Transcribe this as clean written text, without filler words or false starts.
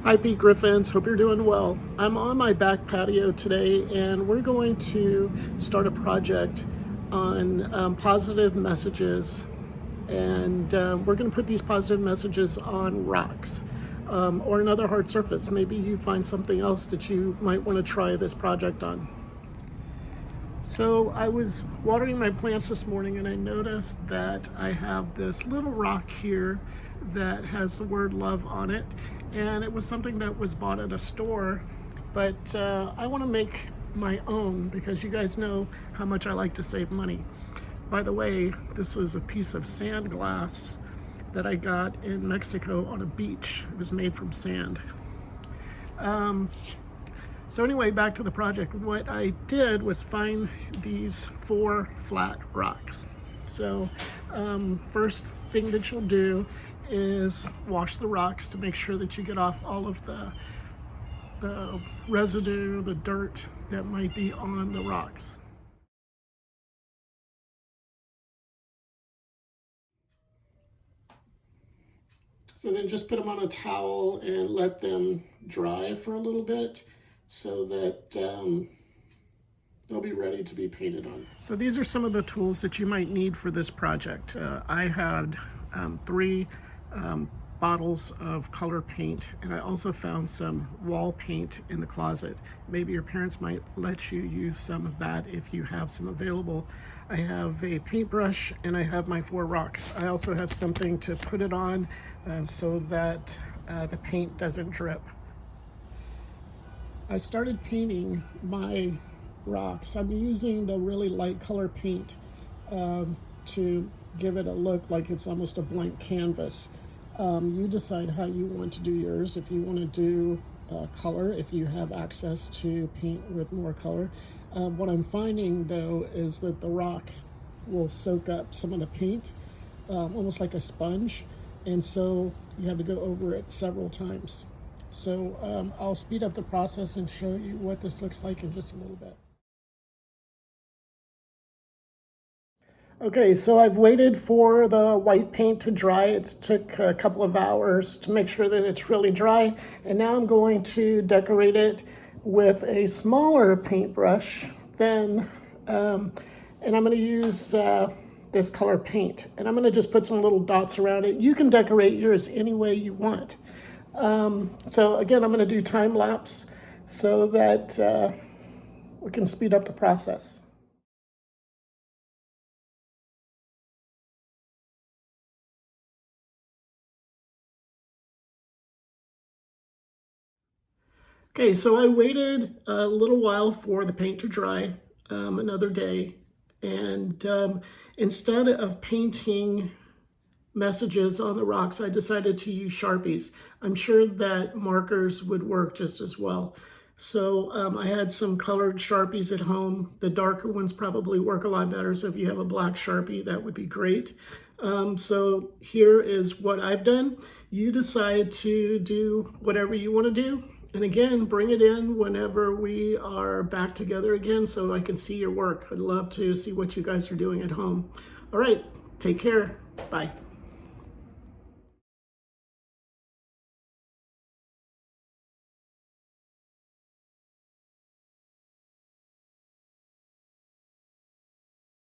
Hi Pete Griffins, hope you're doing well. I'm on my back patio today and we're going to start a project on positive messages, and we're going to put these positive messages on rocks or another hard surface. Maybe you find something else that you might want to try this project on. So I was watering my plants this morning and I noticed that I have this little rock here that has the word love on it, and it was something that was bought at a store, but I want to make my own because you guys know how much I like to save money. By the way, this is a piece of sand glass that I got in Mexico on a beach. It was made from sand. So anyway, back to the project. What I did was find these 4 flat rocks. So first thing that you'll do is wash the rocks to make sure that you get off all of the residue, the dirt that might be on the rocks. So then just put them on a towel and let them dry for a little bit so that they'll be ready to be painted on. So these are some of the tools that you might need for this project. I had 3 bottles of color paint, and I also found some wall paint in the closet. Maybe your parents might let you use some of that if you have some available. I have a paintbrush and I have my 4 rocks. I also have something to put it on so that the paint doesn't drip. I started painting my rocks. I'm using the really light color paint to give it a look like it's almost a blank canvas. You decide how you want to do yours. If you want to do color, if you have access to paint with more color. What I'm finding though is that the rock will soak up some of the paint, almost like a sponge, and so you have to go over it several times. So I'll speed up the process and show you what this looks like in just a little bit. Okay, so I've waited for the white paint to dry. It's took a couple of hours to make sure that it's really dry. And now I'm going to decorate it with a smaller paintbrush and I'm going to use this color paint. And I'm going to just put some little dots around it. You can decorate yours any way you want. So again, I'm going to do time lapse so that we can speed up the process. Okay, so I waited a little while for the paint to dry, another day, and instead of painting messages on the rocks, I decided to use Sharpies. I'm sure that markers would work just as well. So I had some colored Sharpies at home. The darker ones probably work a lot better, so if you have a black Sharpie, that would be great. So here is what I've done. You decide to do whatever you want to do. And again, bring it in whenever we are back together again so I can see your work. I'd love to see what you guys are doing at home. All right, take care. Bye.